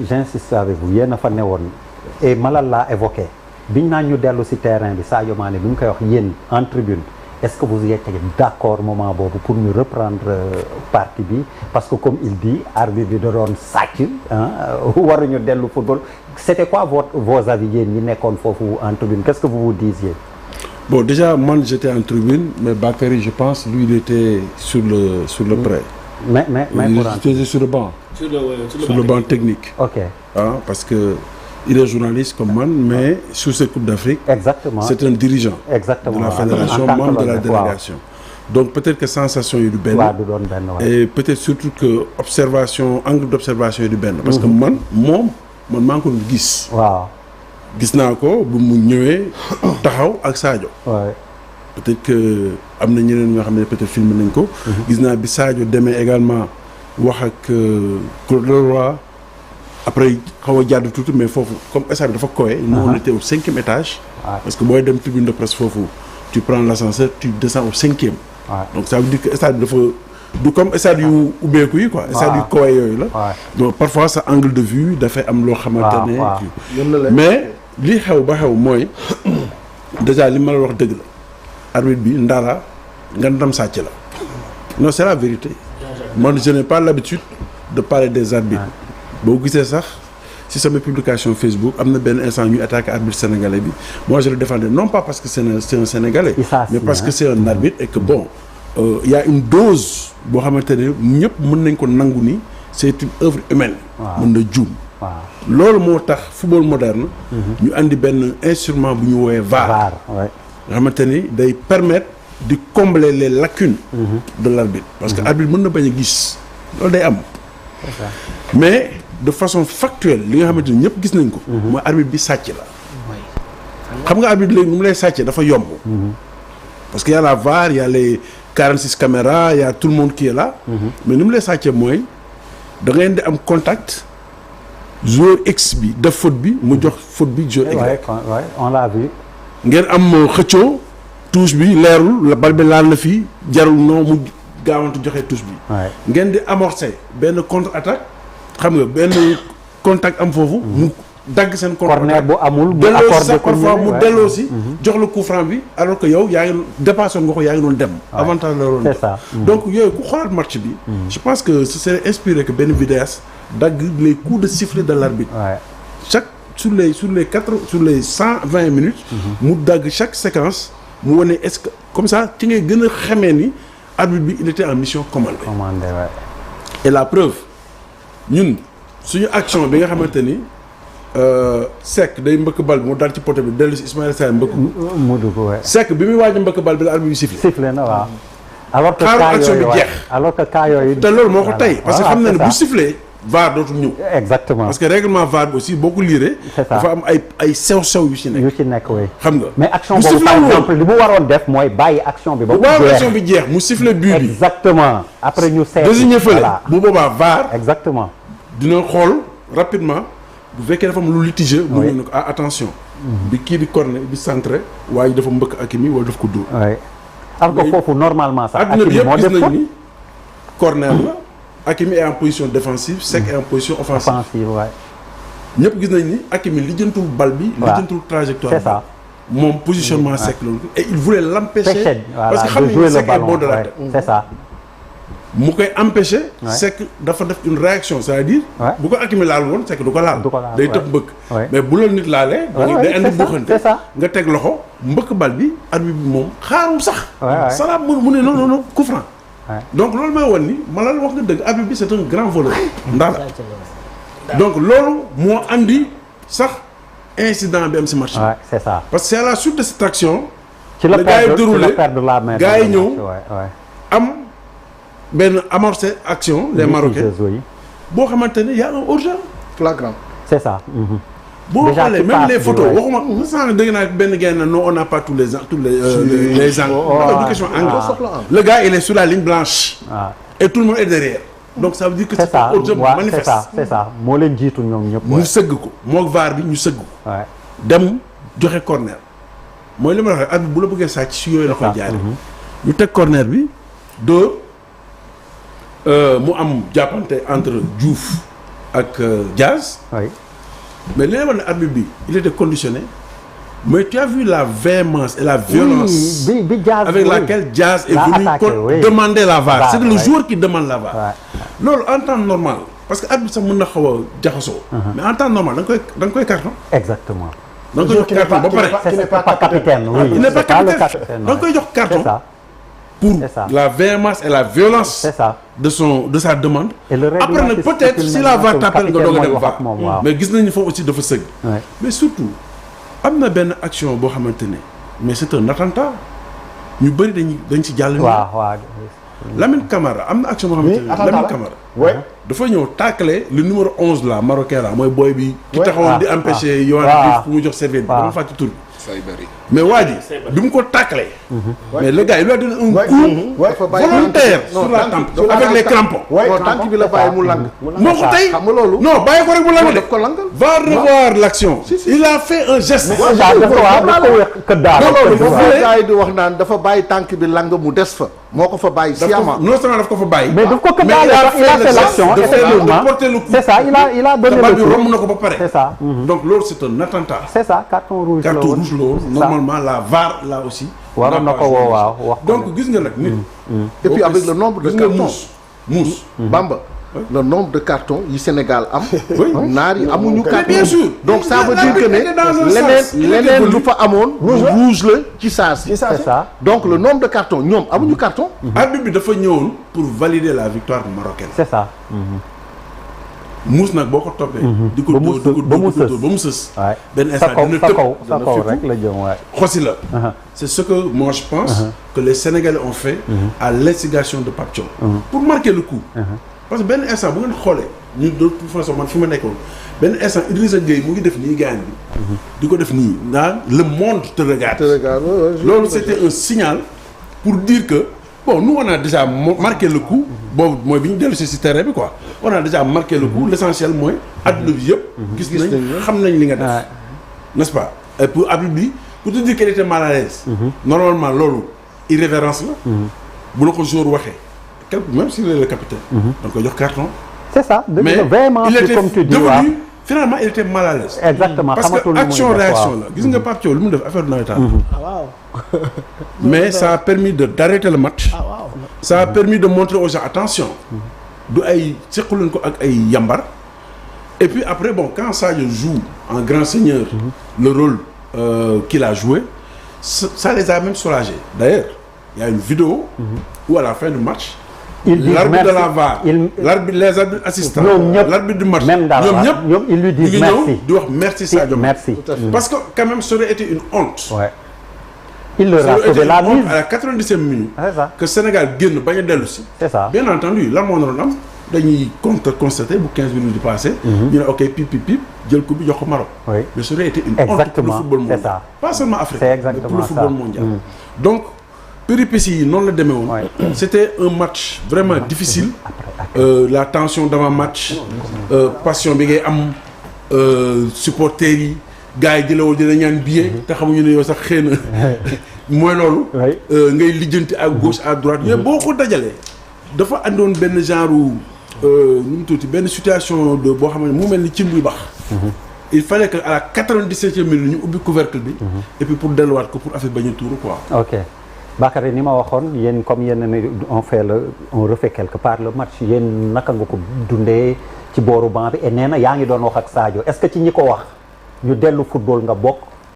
j'insiste avec vous yéen a fa newoon et Malal l'a évoqué biñ naan ñu dellu ci terrain bi Sadio Mané bi ñu koy wax yéen en tribune est-ce que vous étiez d'accord moment boobu pour ñu reprendre partie bi parce que comme il dit arbitre bi da doon sàcc waruñu dellu football c'était quoi vos avis yéen ñi nekkoon foofu en tribune qu'est-ce que vous vous disiez? Bon, déjà moi j'étais en tribune mais Bakary je pense lui il était sur le prêt. mais il était sur le banc. Sur le banc technique. Ok. Parce que il est journaliste comme man mais sur cette Coupe d'Afrique. Exactement. C'est un dirigeant. Exactement. De la fédération, membre de la délégation. Donc peut-être que sensation yi du benn. waaw du doon benn et peut-être surtout que angle d'observation yi du benn. parce que man maa ngi ko gis. waaw. gis naa ko bu mu ñëwee taxaw ak Sadio. peut-être que am na ñeneen ñoo xam ne peut-être filmé nañ ko. gis naa bi Sadio demee également wax ak Claude Leroy après xaw a jàdd tuuti mais foofu comme stade bi dafa kowe. nous on était au 5e étage. parce que booy dem tribune de presse foofu tu prends l'ascenseur tu descends au 5e. donc ça veut dire que stade bi dafa du comme stade yu ubbeeku yi quoi. stade yu kowe yooyu la. donc parfois sa angle de vue dafay am loo xamante ne. mais li xew ba xew mooy déjà li ma la wax dëgg la arbitre bi Ndara nga ndam sàcc la non c'est la vérité man je n'ai pas l'habitude de parler des arbitres boo gisee sax si sama publication Facebook am na benn instant ñuy attaqué arbitre sénégalais bi moi je le défendais non pas parce que c'est un sénégalais mais parce que c'est un arbitre et que bon il y a une dose boo xamante ne ñëpp mën nañ ko nangu ni c'est une œuvre humaine mën na juum loolu moo tax football moderne ñu andi benn instrument bu ñu woowee VAR nga xamante ni day permettre di combler les lacunes de l'arbitre parce que arbitre mën na bañ a gis loolu day am mais de façon factuelle li nga xamante ni ñëpp gis nañ ko mooy arbitre bi sàcc la xam nga arbitre léegi nu mu lay sàccee dafa yomb parce que y a la VAR y a les 46 caméras y a tout le monde qui est là mais nu mu lay sàccee mooy da ngeen di am contact joueur X bi def faute bi mu jox faute bi joueur Y. on l'a vu. ngeen am xëccoo touche bi leerul la bal bi laal na fii jarul non mu gaawantu joxe touche bi. ngeen di amorcer benn contre-attaque xam nga benn contact am foofu. mu dagg seen corner bu amul bu delloo sax parfois mu delloo si. jox la coup franc bi alors que yow yaa ngi dépassé nga ko yaa ngi doon dem. avantage la doon c'est ça. donc yooyu ku xoolaat match bi. je pense que ce serait inspiré que benn vidéaste dagg les coups de sifflet de l'arbitre. sur les 120 minutes. mu dagg chaque séquence mu wane est-ce que comme ça ci ngay gën a xamee ni arbitre bi il était en mission commandée. Et la preuve ñun suñu action bi nga xamante ni Seck day mbëkk bal bi mu dal ci poteau bi dellu si Ismaïla Sarr mbëkk. mu dugg waay. Seck bi muy waaj a mbëkk bal bi la arbitre bi sifflé. sifflé na waaw. alors que action bi jeex. alors que cas yooyu. te loolu moo ko tey parce que xam na ne bu sifflé. VAR dootul ñëw. exactement parce que règlement VAR bi aussi boo ko liiree. dafa am ay sew-sew yu ci nekk. yu ci nekk oui. xam nga mais action boobu par exemple li mu waroon def mooy bàyyi action bi. ba mu jeex action bi jeex mu siffler but bi. exactement après ñu seet. désigné fële bu boobaa VAR. exactement. dina xool rapidement bu fekkee dafa am lu litigé. mu ne ko attention. bi kii di corner bi centré waaye dafa mbëkk Hakimi wala daf ko dóor. oui alors que foofu normalement sax. Hakimi moo def nañ ni corner la. Hakimi est en position défensive, Seck est en position offensive. ñëpp gis nañ ni Hakimi lijjantul bal bi. lijjantul trajectoire bi. c'est ça. moom positionnement Seck loolu. et il voulait l'empêcher. parce que xam de jouer nañ le Seck est bon de la tête. c'est ça. mu koy empêcher. Seck dafa def une réaction c'est-à-dire. bu ko Hakimi laal woon Seck du ko laal. day tëb mbëkk. mais bu la nit laalee. day andi buuxante c'est ça. nga teg loxo mbëkk bal bi arbitre bi moom xaarul sax. salaam mu ne non coup franc. donc loolu may wan ni ma la wax nga dëgg arbitre bi c'est un grand voleur. Ndara donc loolu moo andi sax incident bi am ci match. c'est ça. parce que c'est à la suite de cette action. ci la perdre la main. gars yi ñëw am benn amorcé action. les Marocains boo xamante ne y a un hors-jeu flagrant. c'est ça. boo xoolee même les photos waxuma sànq dégg naa benn gars non on n'a pas tous les angles. éducation angle. le gars il est sur la ligne blanche. et tout le monde est derrière. donc ça veut dire que c'est un hors-jeu manifeste. c'est ça moo leen jiitu ñoom ñëpp. ñu sëgg ko moog VAR bi ñu sëgg ko. dem joxe corner. mooy li ma la wax arbitre bu la bëggee sàcc si yooyu la koy jaare ñu teg corner bi dóor mu am jàppante entre Diouf ak Diaz. oui. mais li lay wax ne arbitre bi il était conditionné mais tu as vu la véhémence et la violence. oui bi Diaz avec laquelle Diaz est venu demander la VAR. c'est le joueur qui demande la VAR. loolu en temps normal parce que arbitre sax mën na xaw a jaxasoo. mais en temps normal da nga koy carton. exactement. da nga koy jox carton ba pare. c'est pas capitaine. oui il n'est pas capitaine da nga koy jox carton. pour la véhémence et la violence. c'est ça. de sa demande. et le après nag peut-être si la VAR t'appelle nga doog a dem VAR. mais gis nañu foofu aussi dafa sëgg. mais surtout am na benn action boo xamante ne mais c'est un attentat ñu bëri dañ ci jàll. waaw Lamine Camara am na action boo xamante ne Lamine Camara. dafa ñëw tacler le numéro 11 là marocain là mooy boy bi. ki taxawoon di empêcher Yohan Diouf pour mu jox serviette bi dama fàtte tur bi. mais waa ji bi mu ko tacler. mais le gars il lui a donné un coup volontaire sur la tempe avec les crampons. non tànk bi la bàyyi mu lang. moo ko tey xam nga loolu. non bàyyi ko rek mu lang de. daf ko langal. va revoir l'action. il a fait un geste. gars yi di wax naan dafa bàyyi tànk bi lang mu des fa. moo ko fa bàyyi sciemment. non seulement daf ko fa bàyyi. mais daf ko daal il a fait l'action effectivement c'est ça il a donné le coup. romb na ko ba pare. c'est ça. donc loolu c'est un attentat. c'est ça carton rouge la woon normalement la VAR là aussi. waroon na ko woo waaw. donc gis nga nag nit. et puis avec le nombre de cartons muus. Bamba. le nombre de cartons yi Sénégal am. naar yi amuñu carton. bien sûr donc ça veut dire que ne leneen lu fa amoon. rouge la ci saa si. c'est ça. donc le nombre de cartons ñoom amuñu carton. arbitre bi dafa ñëwoon pour valider la victoire marocaine. c'est ça. muus nag boo ko toppee. di ko dóor ba mu sës. benn instant dina tëb sa kaw rek la jëm waay. xosi la. c'est ce que moi je pense. que les Sénégalais ont fait. à l'instigation de Pape Thiaw. pour marquer le coup. parce que benn instant bu ngeen xoolee ñu de toute façon man fi ma nekkoon benn instant Idrissa Gueye mu ngi def nii gaañ bi. di ko def nii naan le monde te regarde. loolu c'était un signal pour dire que bon nous on a déjà marqué le coup. boobu mooy bi ñu dellu si terrain bi quoi. on a déjà marqué le coup l'essentiel mooy. adduna bi yëpp. gis nañ xam nañ li nga def. n'est-ce pas et pour arbitre bi pour te dire qu'elle était mal à l'aise. normalement loolu irrévérence la. bu la ko joueur waxee. même s'il est le capitaine. da koy jox carton. c'est ça mais il était comme tu dis devenu finalement il était mal à l'aise. exactement parce que action réaction la gis nga Pape Thiaw lu mu def affaire nawetaan. mais ça a permis d'arrêter le match. ça a permis de montrer aux gens attention. du ay sequ leen ko ak ay yambar. et puis après bon quand Sadio joue en grand seigneur. le rôle qu'il a joué. ça les a même soulagés. d'ailleurs il y a une vidéo. où à la fin du match. l'arbitre de la VAR l'arbitre les arbitres assistants l'arbitre du match ñoom ils lui disent merci di wax merci Sadio merci parce que quand même ça aurait été une honte. il leur a sauvé la mise à la 90e minute. que Sénégal génn bañ a dellu si. c'est ça bien entendu lan moo naroon am dañuy constater bu 15 minutes di passé. ñu ne ok pip jël coupe bi jox ko Maroc. mais ça aurait été une honte pour le football mondial. c'est ça pas seulement africain mais pour le football mondial. donc péripéties yi noonu la demee woon. c'était un match vraiment difficile. La tension d'avant match. passion bi ngay am supporters yi gars yi di la woo dina ñaan billet. te xamuñu ne yow sax xëy na mooy loolu. ngay lijjanti à gauche à droite. mais boo ko dajalee dafa àndoon benn genre nu mu tuuti benn situation de boo xam ne mu mel ni cin buy bax. il fallait que à la 97e minute ñu ubbi couvercle bi. et puis pour delluwaat ko pour affaire bañ a tuuru quoi. ok. Bakary ni ma waxoon yéen comme yéen on refait quelque part le match yéen naka nga ko dundee ci booru banc bi et nee na yaa ngi doon wax ak Sadio est-ce que ci ñi ko wax ñu dellu football nga bokk